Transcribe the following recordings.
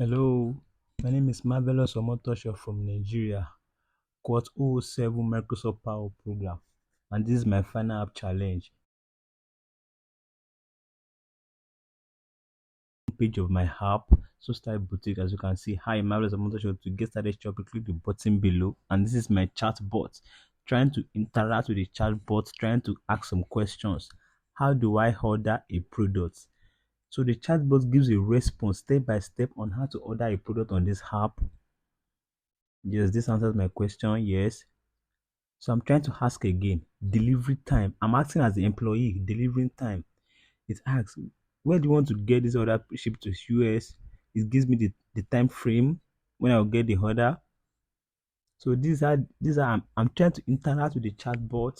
Hello, my name is Marvelous Omotosho from Nigeria, Quad 007 Microsoft Power Program, and this is my final app challenge. Page of my app, so style boutique. As you can see, hi, Marvelous Omotosho. To get started shopping, click the button below, and this is my chat bot. Trying to interact with the chat bot, trying to ask some questions. How do I order a product? So the chatbot gives a response step by step on how to order a product on this app. Yes, this answers my question. Yes. So I'm trying to ask again, delivery time. I'm asking as the employee, delivering time. It asks, where do you want to get this order shipped to US? It gives me the time frame when I'll get the order. So these are I'm trying to interact with the chatbot.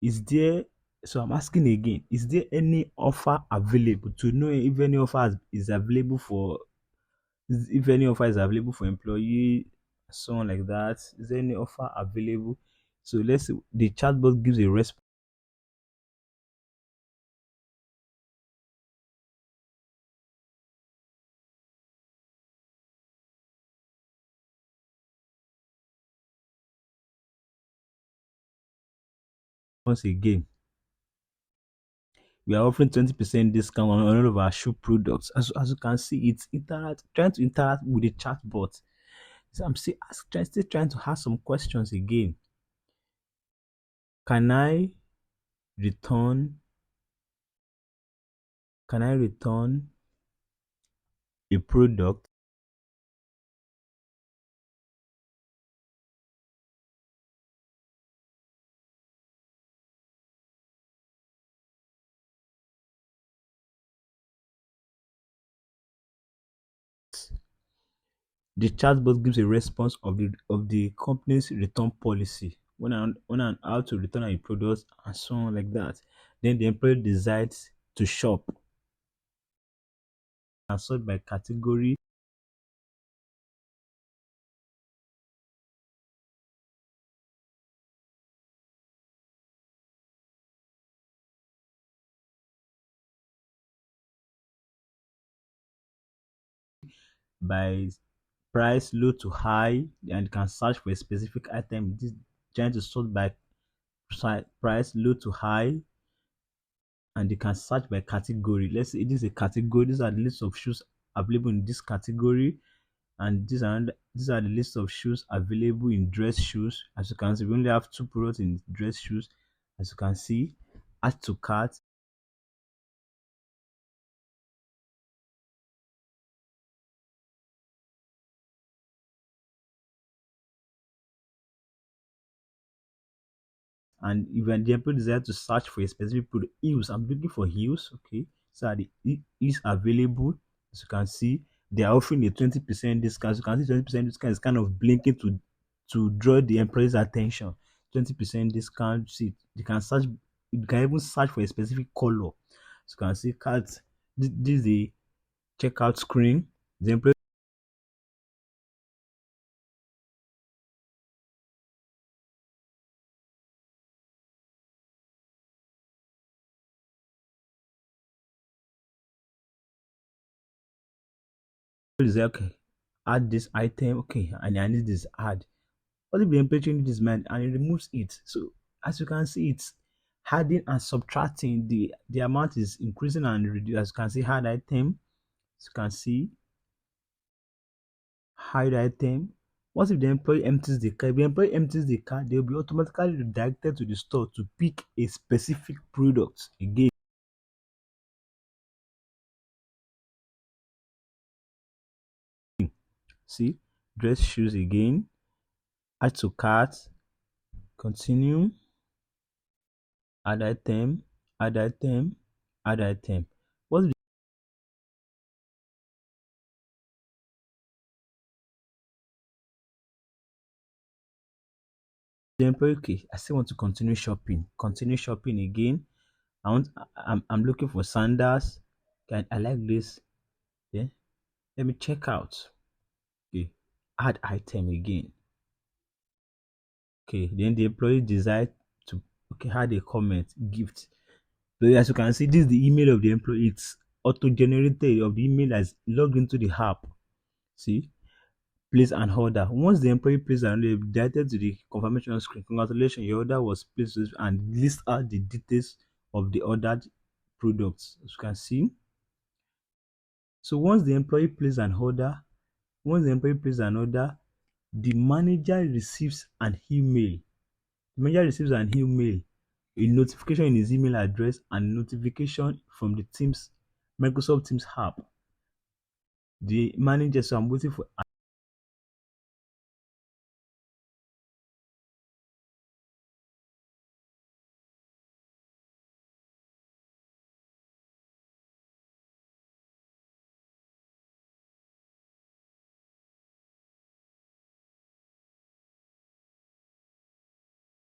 Is there so I'm asking again, is there any offer available to know if any offer is available for if any offer is available for employee, so on like that. Is there any offer available? So let's say the chatbot gives a response again. We are offering 20% discount on all of our shoe products. As you can see, it's trying to interact with the chatbot. So I'm still trying to ask some questions again. Can I return? Can I return a product? The chatbot gives a response of the company's return policy when and how to return a product and so on like that. Then the employee decides to shop and sort by category by price low to high, and can search for a specific item. This trying to sort by price low to high, and you can search by category. Let's say this is a category. These are the list of shoes available in this category, and these are the list of shoes available in dress shoes. As you can see, we only have two products in dress shoes. As you can see, add to cart. And even the employee desire to search for a specific product, heels. I'm looking for heels. Okay, so the is available. As you can see, they are offering a 20% discount. As you can see, 20% discount is kind of blinking to draw the employee's attention. 20% discount. See, you can search. You can even search for a specific color. As you can see, cards. This is the checkout screen. The employee is like, okay, add this item. Okay, and I need this add. What if the employee changes his mind and he removes it? So as you can see, it's adding and subtracting. The amount is increasing and reducing. As you can see, add item. As you can see, hide item. What if the employee empties the car? If the employee empties the car, they'll be automatically redirected to the store to pick a specific product again. See, dress shoes again. Add to cart. Continue. Add item. Add item. Add item. What if the employee? Okay, I still want to continue shopping. Continue shopping again. I'm looking for sandals. Okay, I like this. Yeah. Let me check out. Okay. Add item again. Okay. Then the employee decide to add a comment gift. So as you can see, this is the email of the employee. It's auto-generated of the email that's logged into the app. See, place an order. Once the employee places an order, directed to the confirmation screen. Congratulations, your order was placed, and list out the details of the ordered products. As you can see. So once the employee places an order, the manager receives an email. The manager receives an email, a notification in his email address, and notification from the Teams, Microsoft Teams app. The manager, so I'm waiting for.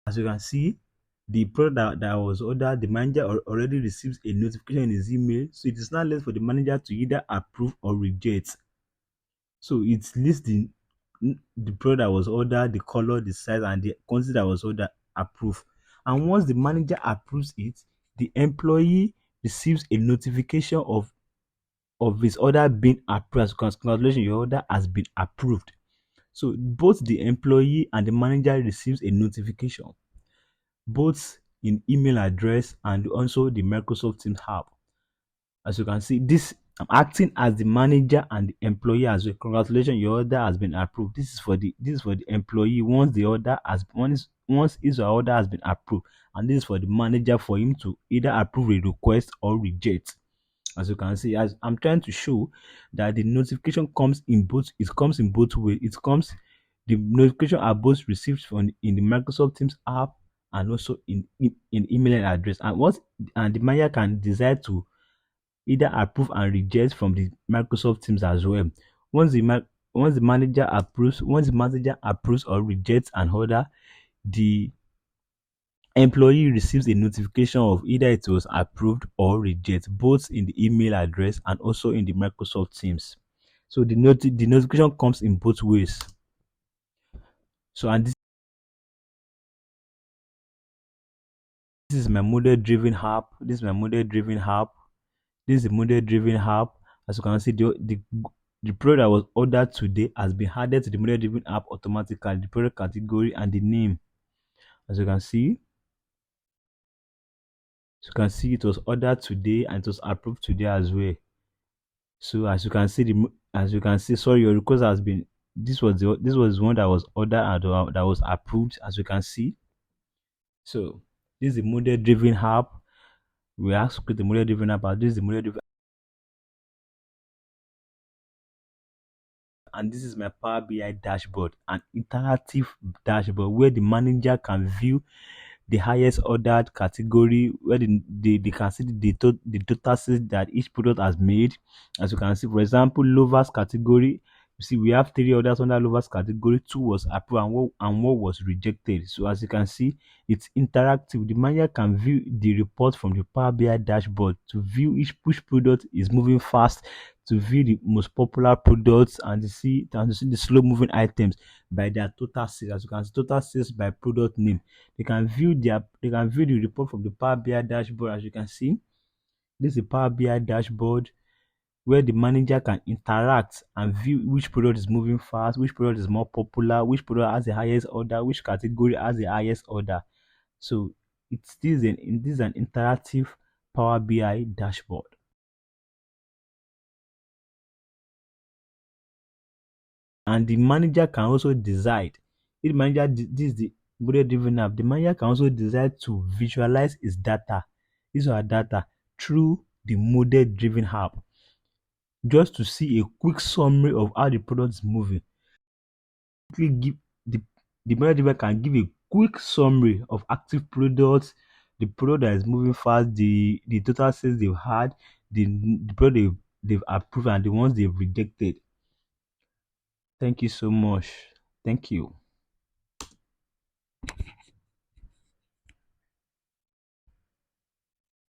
As you can see, the product that was ordered, the manager already receives a notification in his email, so it is now left for the manager to either approve or reject. So it lists the product that was ordered, the color, the size, and the quantity that was ordered, approved. And once the manager approves it, the employee receives a notification of his order being approved. Congratulations, your order has been approved. So both the employee and the manager receives a notification, both in email address and also the Microsoft Teams app. As you can see, this I'm acting as the manager and the employee as well. Congratulations, your order has been approved. This is for the employee once his or her order has been approved, and this is for the manager for him to either approve a request or reject. As you can see, as I'm trying to show that the notification comes in both ways. The notification are both received from in the Microsoft Teams app and also in email address. And the manager can decide to either approve and reject from the Microsoft Teams as well. Once the manager approves or rejects an order, the employee receives a notification of either it was approved or rejected, both in the email address and also in the Microsoft Teams. So the notification comes in both ways. So, and this is my model driven app. This is the model driven app. As you can see, the product that was ordered today has been added to the model driven app automatically. The product category and the name. As you can see, it was ordered today and it was approved today as well. So as you can see, sorry, your request has been. This was one that was ordered and that was approved. As you can see, so this is the model driven app. We ask to create the model driven app. This is the model driven, and this is my Power BI dashboard, an interactive dashboard where the manager can view the highest ordered category, where they can see the total sales that each product has made. As you can see, for example, Lovers category, you see we have 3 orders under Lovers category, 2 was approved and one was rejected. So as you can see, it's interactive. The manager can view the report from the Power BI dashboard to view which product is moving fast, to view the most popular products, and to see the slow moving items by their total sales. As you can see, total sales by product name. They can view the report from the Power BI dashboard. As you can see, this is the Power BI dashboard where the manager can interact and view which product is moving fast, which product is more popular, which product has the highest order, which category has the highest order. So this is an interactive Power BI dashboard. And the manager can also decide if the manager this is the model driven app. The manager can also decide to visualize his data, through the model driven app, just to see a quick summary of how the product is moving. Give the model driven can give a quick summary of active products, the product that is moving fast, the total sales they've had, the product they've approved, and the ones they've rejected. Thank you so much. Thank you.